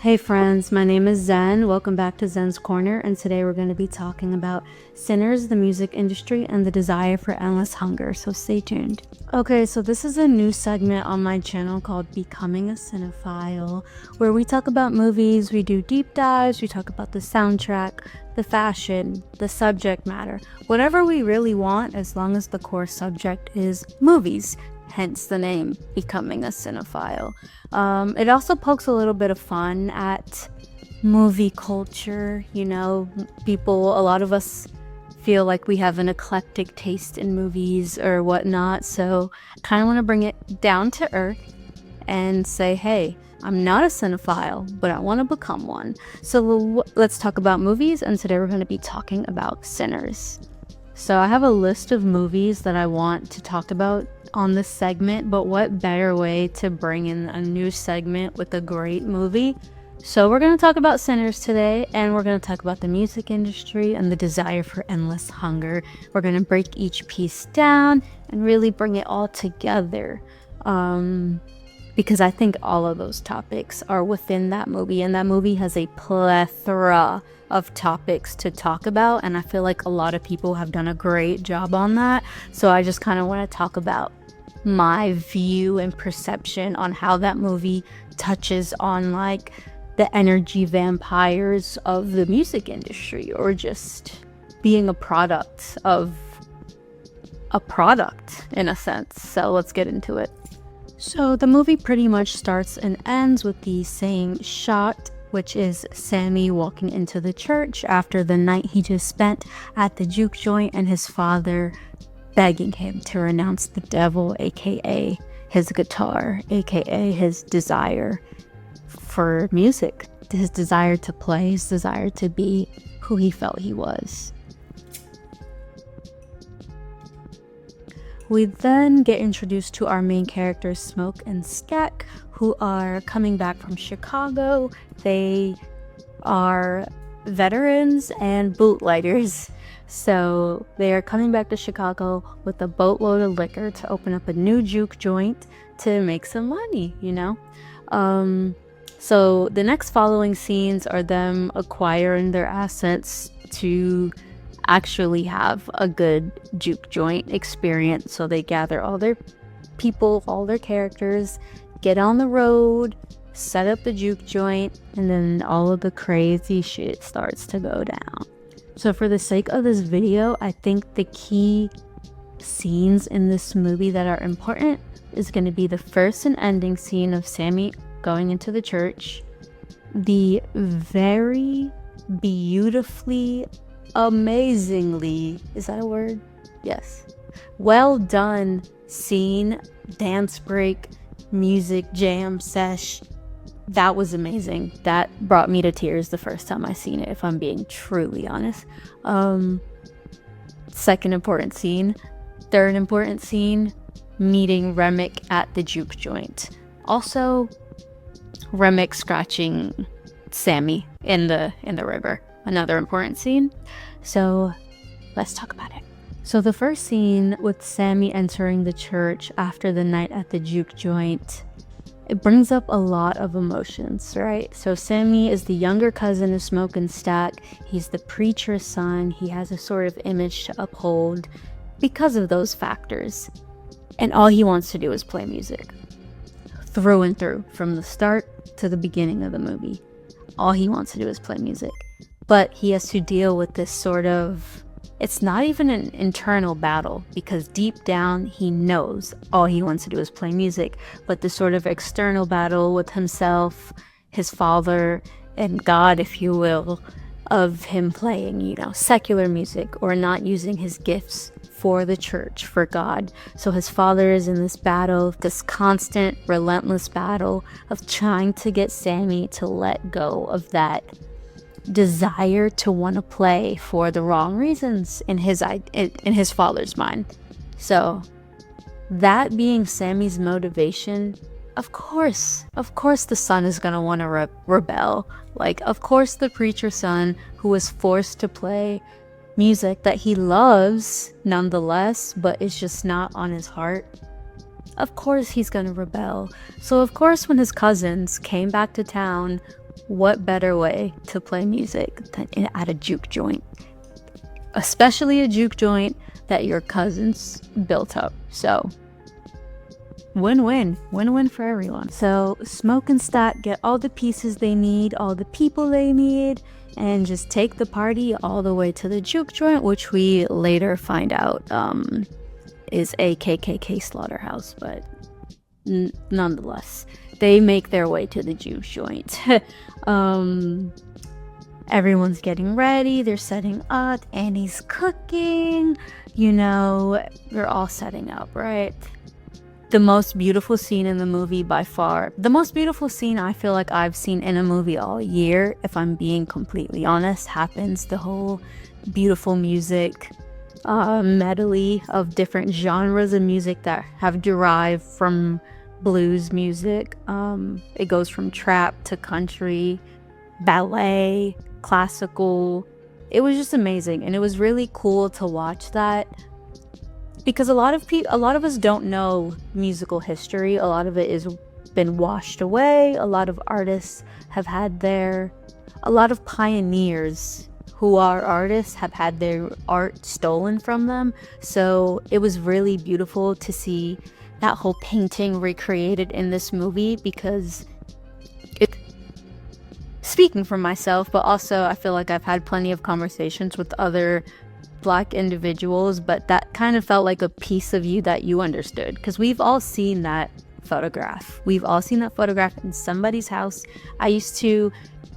Hey friends, my name is Zen. Welcome back to Zen's Corner, and today we're going to be talking about sinners, the music industry, and the desire for endless hunger, so stay tuned. Okay, so this is a new segment on my channel called Becoming a Cinephile, where we talk about movies, we do deep dives, we talk about the soundtrack, the fashion, the subject matter, whatever we really want as long as the core subject is movies. Hence the name, Becoming a Cinephile. It also pokes a little bit of fun at movie culture. You know, a lot of us feel like we have an eclectic taste in movies or whatnot. So kind of want to bring it down to earth and say, hey, I'm not a cinephile, but I want to become one. So let's talk about movies. And today we're going to be talking about sinners. So I have a list of movies that I want to talk about on this segment, but what better way to bring in a new segment with a great movie? So we're going to talk about sinners today, and we're going to talk about the music industry and the desire for endless hunger. We're going to break each piece down and really bring it all together. Because I think all of those topics are within that movie, and that movie has a plethora of topics to talk about, and I feel like a lot of people have done a great job on that. So I just kind of want to talk about my view and perception on how that movie touches on like the energy vampires of the music industry, or just being a product of a product in a sense. So let's get into it. So the movie pretty much starts and ends with the same shot, which is Sammy walking into the church after the night he just spent at the juke joint, and his father begging him to renounce the devil, aka his guitar, aka his desire for music, his desire to play, his desire to be who he felt he was. We then get introduced to our main characters, Smoke and Skek, who are coming back from Chicago. They are veterans and bootleggers. So they are coming back to Chicago with a boatload of liquor to open up a new juke joint to make some money, you know? So the next following scenes are them acquiring their assets to actually have a good juke joint experience. So they gather all their people, all their characters, get on the road, set up the juke joint, and then all of the crazy shit starts to go down. So for the sake of this video, I think the key scenes in this movie that are important is going to be the first and ending scene of Sammy going into the church, the very beautifully, amazingly, is that a word? Yes. Well done scene, dance break, music jam sesh. That was amazing. That brought me to tears the first time I seen it, if I'm being truly honest. Second important scene. Third important scene, meeting Remick at the juke joint. Also, Remick scratching Sammy in the river. Another important scene. So let's talk about it. So the first scene with Sammy entering the church after the night at the juke joint, it brings up a lot of emotions, right? So Sammy is the younger cousin of Smoke and Stack. He's the preacher's son. He has a sort of image to uphold because of those factors. And all he wants to do is play music. Through and through, from the start to the beginning of the movie. All he wants to do is play music. But he has to deal with this sort of, it's not even an internal battle, because deep down he knows all he wants to do is play music, but the sort of external battle with himself, his father, and God, if you will, of him playing, you know, secular music or not using his gifts for the church, for God. So his father is in this battle, this constant, relentless battle of trying to get Sammy to let go of that desire to want to play for the wrong reasons in his father's mind. So that being Sammy's motivation, of course the son is gonna want to rebel. Like, of course the preacher's son, who was forced to play music that he loves nonetheless, but it's just not on his heart, of course he's gonna rebel. So of course when his cousins came back to town what better way to play music than at a juke joint? Especially a juke joint that your cousins built up. So win-win for everyone. So Smoke and Stack get all the pieces they need, all the people they need, and just take the party all the way to the juke joint, which we later find out is a KKK slaughterhouse, but nonetheless, they make their way to the juke joint. Everyone's getting ready, they're setting up, Annie's cooking, you know, they're all setting up, right? The most beautiful scene in the movie by far, the most beautiful scene I feel like I've seen in a movie all year, if I'm being completely honest, happens. The whole beautiful music medley of different genres of music that have derived from blues music. It goes from trap to country, ballet, classical. It was just amazing, and it was really cool to watch that, because a lot of us don't know musical history. A lot of it is been washed away. A lot of artists have had a lot of pioneers who are artists have had their art stolen from them. So it was really beautiful to see that whole painting recreated in this movie, because speaking for myself, but also I feel like I've had plenty of conversations with other Black individuals, but that kind of felt like a piece of you that you understood, because we've all seen that photograph. We've all seen that photograph in somebody's house. I used to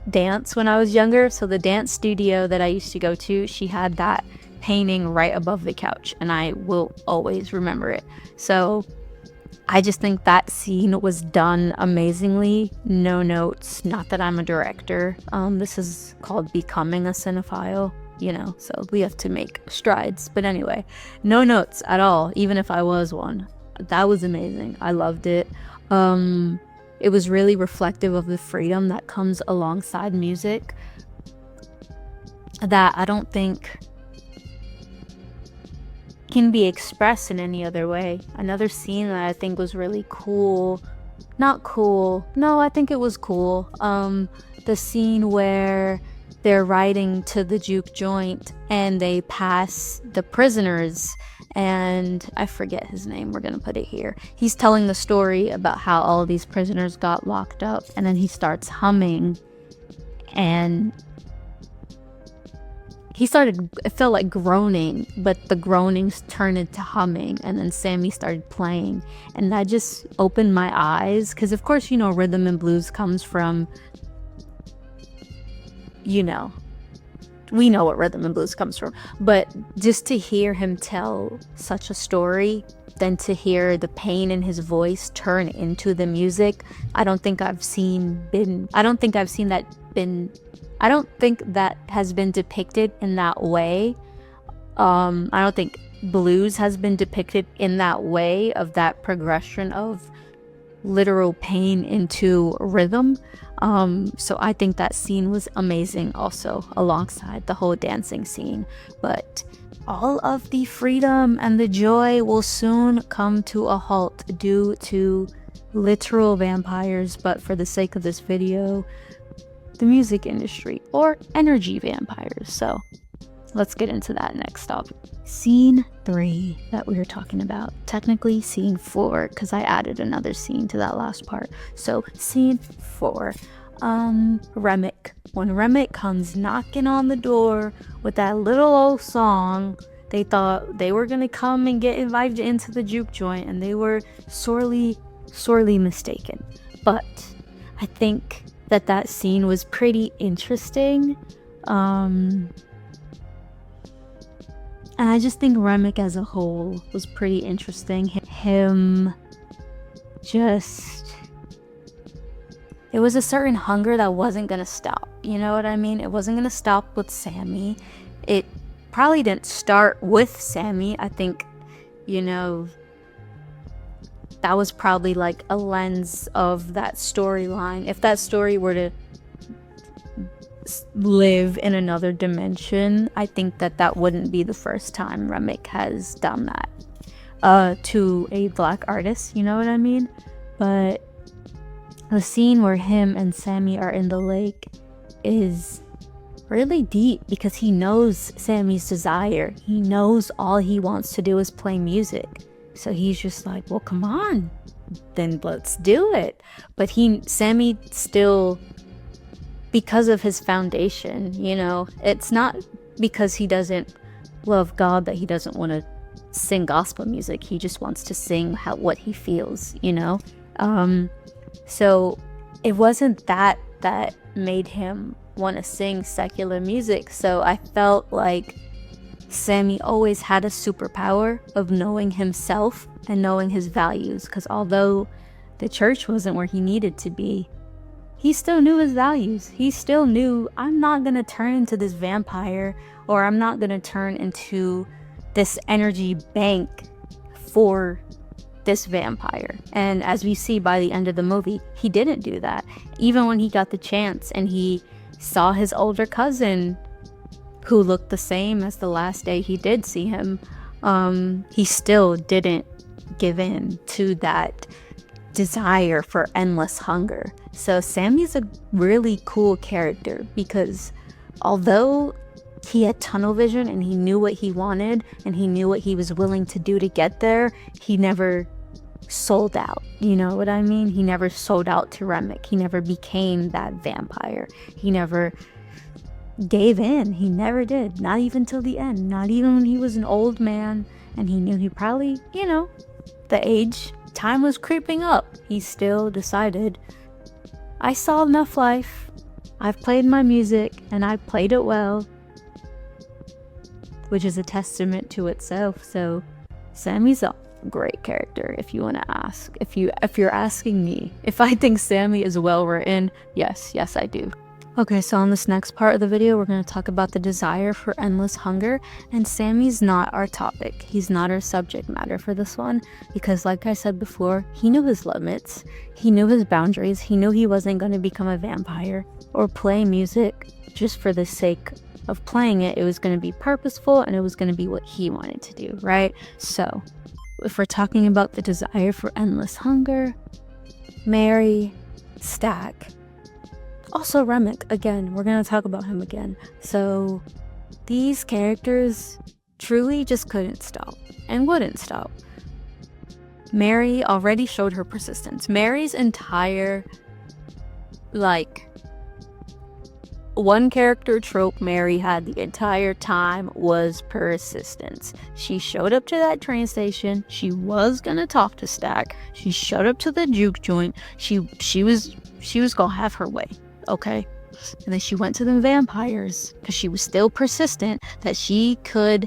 dance when I was younger, so the dance studio that I used to go to, she had that painting right above the couch, and I will always remember it. So I just think that scene was done amazingly. No notes. Not that I'm a director. This is called becoming a cinephile, you know, so we have to make strides. But anyway, no notes at all, even if I was one. That was amazing. I loved it. It was really reflective of the freedom that comes alongside music that I don't think can be expressed in any other way. Another scene that I think was really cool, not cool, no, I think it was cool, the scene where they're riding to the juke joint and they pass the prisoners, and I forget his name, we're gonna put it here. He's telling the story about how all of these prisoners got locked up, and then he starts humming, and it felt like groaning, but the groanings turned into humming, and then Sammy started playing, and that just opened my eyes, because of course, you know, rhythm and blues comes from, you know, we know what rhythm and blues comes from, but just to hear him tell such a story, then to hear the pain in his voice turn into the music, I don't think that has been depicted in that way. I don't think blues has been depicted in that way, of that progression of literal pain into rhythm. So I think that scene was amazing also, alongside the whole dancing scene. But all of the freedom and the joy will soon come to a halt due to literal vampires, but for the sake of this video, the music industry, or energy vampires. So let's get into that next up. Scene 3 that we were talking about, technically scene 4, because I added another scene to that last part. So scene 4, Remick. When Remick comes knocking on the door with that little old song, they thought they were gonna come and get invited into the juke joint, and they were sorely mistaken. But I think that scene was pretty interesting, and I just think Remick as a whole was pretty interesting. It was a certain hunger that wasn't gonna stop, you know what I mean? It wasn't gonna stop with Sammy. It probably didn't start with Sammy. I think, you know, that was probably like a lens of that storyline. If that story were to live in another dimension, I think that wouldn't be the first time Remick has done that to a Black artist, you know what I mean? But The scene where him and Sammy are in the lake is really deep because he knows Sammy's desire. He knows all he wants to do is play music. So he's just like, well, come on, then let's do it. But Sammy still, because of his foundation, it's not because he doesn't love God that he doesn't want to sing gospel music. He just wants to sing what he feels, So it wasn't that made him want to sing secular music. So I felt like Sammy always had a superpower of knowing himself and knowing his values, because although the church wasn't where he needed to be, he still knew his values. He still knew, I'm not going to turn into this vampire, or I'm not going to turn into this energy bank for this vampire. And as we see by the end of the movie, he didn't do that. Even when he got the chance and he saw his older cousin, who looked the same as the last day he did see him, he still didn't give in to that desire for endless hunger. So Sammy's a really cool character because although he had tunnel vision and he knew what he wanted and he knew what he was willing to do to get there, he never sold out. You know what I mean? He never sold out to Remick. He never became that vampire. He never gave in. He never did. Not even till the end. Not even when he was an old man and he knew he probably, time was creeping up. He still decided, I saw enough life. I've played my music and I played it well, which is a testament to itself. So Sammy's a great character, if you want to ask. If you're asking me if I think Sammy is well written, yes I do. Okay, so on this next part of the video, we're going to talk about the desire for endless hunger, and Sammy's not our topic. He's not our subject matter for this one, because like I said before, he knew his limits, he knew his boundaries, he knew he wasn't going to become a vampire or play music just for the sake of playing it. It was going to be purposeful and it was going to be what he wanted to do, right? So, if we're talking about the desire for endless hunger, Mary, Stack, also Remick, again, we're going to talk about him again. So these characters truly just couldn't stop and wouldn't stop. Mary already showed her persistence. Mary's entire, one character trope Mary had the entire time was persistence. She showed up to that train station. She was gonna talk to Stack. She showed up to the juke joint. She was gonna have her way, okay? And then she went to the vampires because she was still persistent that she could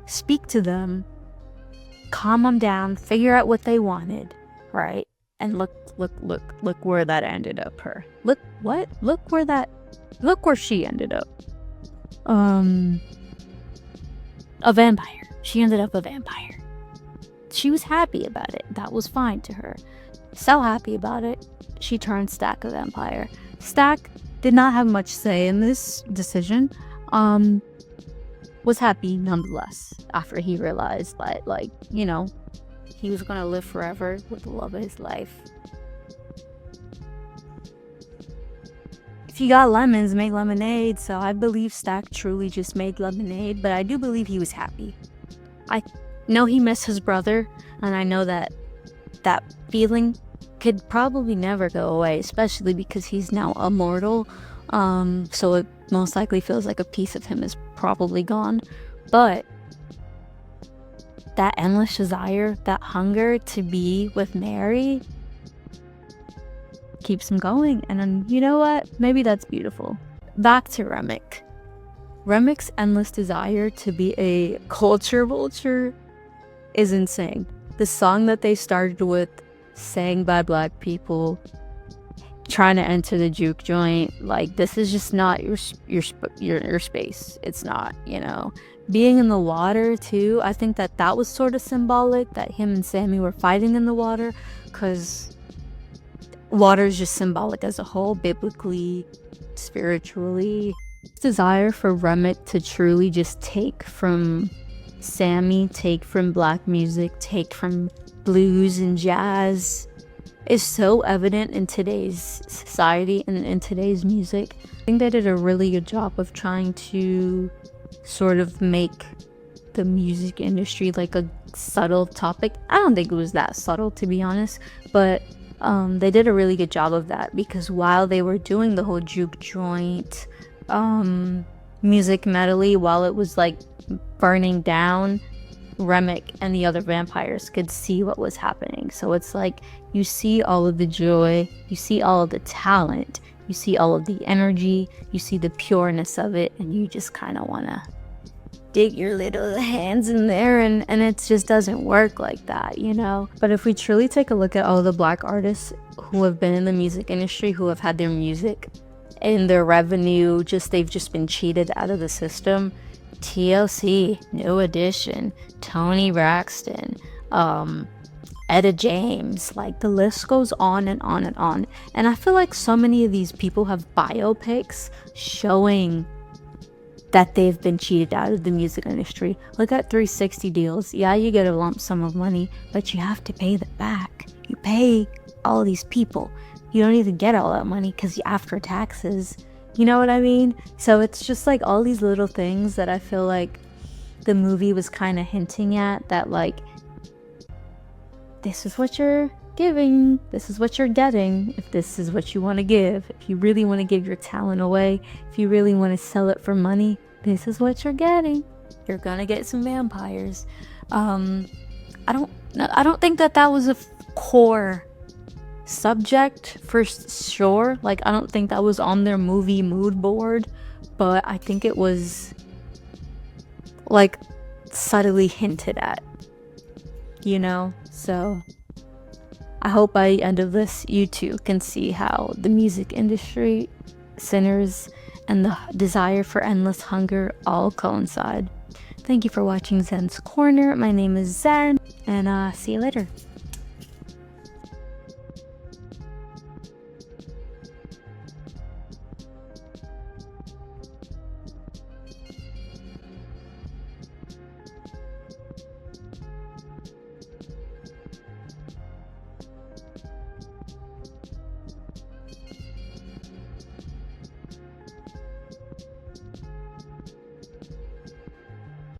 speak to them, calm them down, figure out what they wanted, right? And look where that ended up her. Look where she ended up. A vampire. She ended up a vampire. She was happy about it. That was fine to her. So happy about it, she turned Stack a vampire. Stack did not have much say in this decision. Was happy nonetheless after he realized that, he was gonna live forever with the love of his life. If you got lemons, make lemonade. So I believe Stack truly just made lemonade, but I do believe he was happy. I know he missed his brother, and I know that feeling could probably never go away, especially because he's now immortal. So it most likely feels like a piece of him is probably gone. But that endless desire, that hunger to be with Mary keeps him going. And then, you know what? Maybe that's beautiful. Back to Remick. Remick's endless desire to be a culture vulture is insane. The song that they started with, sang by black people, trying to enter the juke joint, this is just not your space. It's not, Being in the water too, I think that was sort of symbolic, that him and Sammy were fighting in the water, because water is just symbolic as a whole, biblically, spiritually. Desire for Remick to truly just take from Sammy, take from black music, take from blues and jazz, is so evident in today's society and in today's music. I think they did a really good job of trying to sort of make the music industry like a subtle topic. I don't think it was that subtle, to be honest, but they did a really good job of that, because while they were doing the whole juke joint music medley, while it was like burning down, Remick and the other vampires could see what was happening. So it's like you see all of the joy, you see all of the talent, you see all of the energy, you see the pureness of it, and you just kind of want to dig your little hands in there, and it just doesn't work like that, you know? But if we truly take a look at all the Black artists who have been in the music industry, who have had their music and their revenue, they've just been cheated out of the system. TLC, New Edition, Tony Braxton, Etta James, like the list goes on and on and on. And I feel like so many of these people have biopics showing that they've been cheated out of the music industry. Look at 360 deals. Yeah, you get a lump sum of money, but you have to pay them back. You pay all these people. You don't even get all that money because after taxes, you know what I mean? So it's just like all these little things that I feel like the movie was kind of hinting at, that like, this is what you're giving, this is what you're getting, if this is what you want to give. If you really want to give your talent away, if you really want to sell it for money, this is what you're getting. You're gonna get some vampires. I don't think that was a core subject for sure. Like, I don't think that was on their movie mood board, but I think it was like subtly hinted at, you know? So I hope by the end of this you too can see how the music industry, sinners, and the desire for endless hunger all coincide. Thank you for watching Zen's Corner. My name is Zen, and see you later.